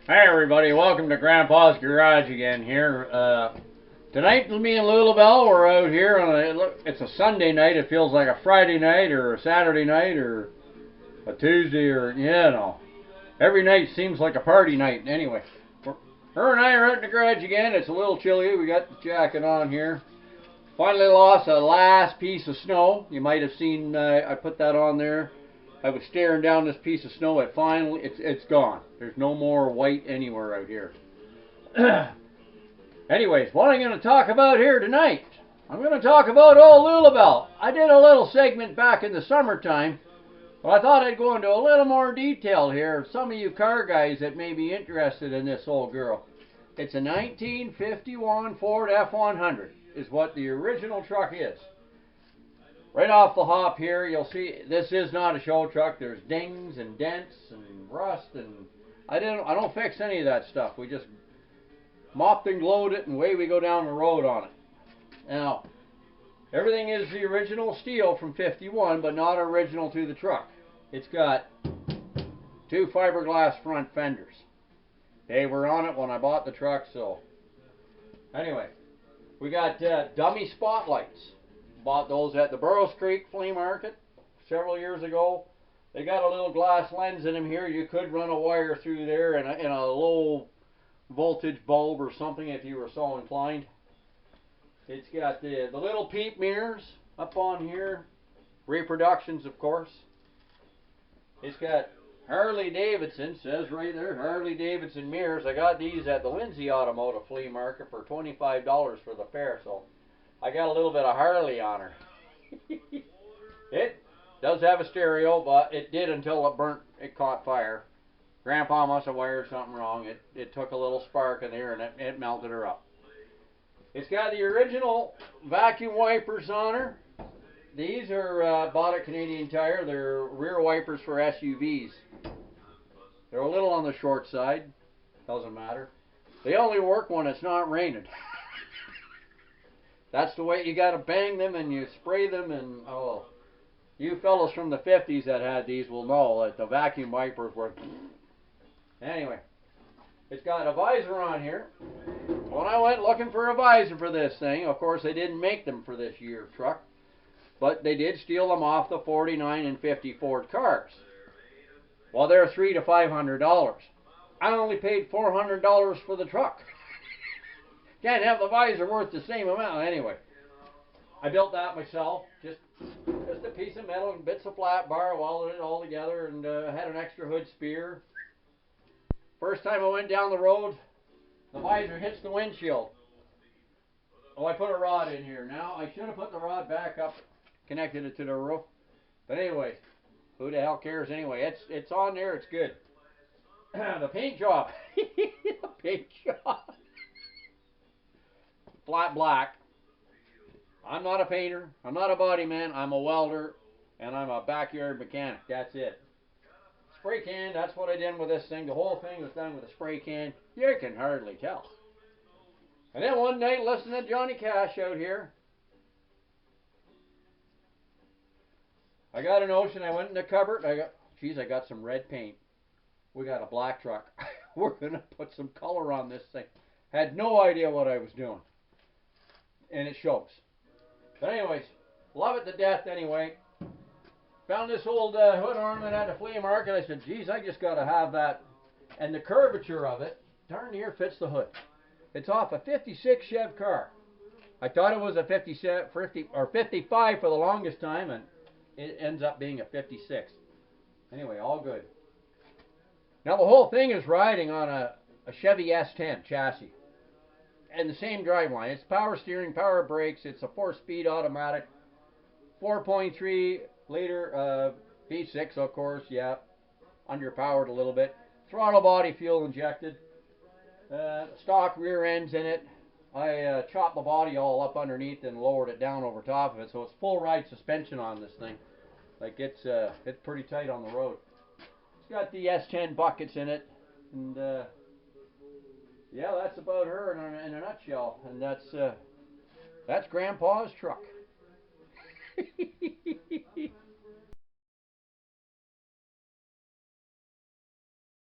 Hi everybody, welcome to Grandpa's Garage again here. Tonight me and Lu Lu Belle, we're out here on it's a Sunday night. It feels like a Friday night or a Saturday night or a Tuesday or, every night seems like a party night. Anyway, her and I are out in the garage again. It's a little chilly. We got the jacket on here. Finally lost a last piece of snow. You might have seen I put that on there. I was staring down this piece of snow. It's gone. There's no more white anywhere out here. Anyways, what I'm going to talk about here tonight, I'm going to talk about old Lu Lu Belle. I did a little segment back in the summertime, but I thought I'd go into a little more detail here. Some of you car guys that may be interested in this old girl. It's a 1951 Ford F100 is what the original truck is. Right off the hop here, you'll see this is not a show truck. There's dings and dents and rust, and I don't fix any of that stuff. We just mopped and glowed it, and away we go down the road on it. Now, everything is the original steel from '51, but not original to the truck. It's got two fiberglass front fenders. They were on it when I bought the truck, so anyway, we got dummy spotlights. Bought those at the Burroughs Creek Flea Market several years ago. They got a little glass lens in them here. You could run a wire through there in a low voltage bulb or something if you were so inclined. It's got the little peep mirrors up on here. Reproductions, of course. It's got Harley Davidson, says right there, Harley Davidson mirrors. I got these at the Lindsay Automotive Flea Market for $25 for the pair, so I got a little bit of Harley on her. It does have a stereo, but it did until it caught fire. Grandpa must have wired something wrong. It took a little spark in there and it melted her up. It's got the original vacuum wipers on her. These are bought at Canadian Tire. They're rear wipers for SUVs. They're a little on the short side. Doesn't matter. They only work when it's not raining. That's the way you got to bang them and you spray them, and oh, you fellows from the 50s that had these will know that the vacuum wipers were. Anyway, it's got a visor on here. When I went looking for a visor for this thing, of course they didn't make them for this year truck, but they did steal them off the 49 and 50 Ford cars. Well, they're $300 to $500. I only paid $400 for the truck. Can't have the visor worth the same amount anyway. I built that myself, just a piece of metal and bits of flat bar, welded it all together, and had an extra hood spear. First time I went down the road, the visor hits the windshield. Oh, I put a rod in here. Now I should have put the rod back up, connected it to the roof. But anyway, who the hell cares anyway? It's on there. It's good. The paint job. The paint job. Flat black. I'm not a painter. I'm not a body man. I'm a welder, and I'm a backyard mechanic. That's it. Spray can. That's what I did with this thing. The whole thing was done with a spray can. You can hardly tell. And then one night, listening to Johnny Cash out here, I got a notion. I went in the cupboard. I got some red paint. We got a black truck. We're gonna put some color on this thing. Had no idea what I was doing. And it shows. But anyways, love it to death anyway. Found this old hood ornament at the flea market. I said, geez, I just got to have that. And the curvature of it, darn near fits the hood. It's off a 56 Chev car. I thought it was a 57, 50, or 55 for the longest time, and it ends up being a 56. Anyway, all good. Now the whole thing is riding on a Chevy S10 chassis. And the same driveline. It's power steering, power brakes. It's a 4-speed automatic, 4.3 liter V6, of course. Yeah, underpowered a little bit. Throttle body, fuel injected. Stock rear ends in it. I chopped the body all up underneath and lowered it down over top of it, so it's full ride suspension on this thing. Like it's pretty tight on the road. It's got the S10 buckets in it, and yeah, that's about her in a nutshell. And that's Grandpa's truck.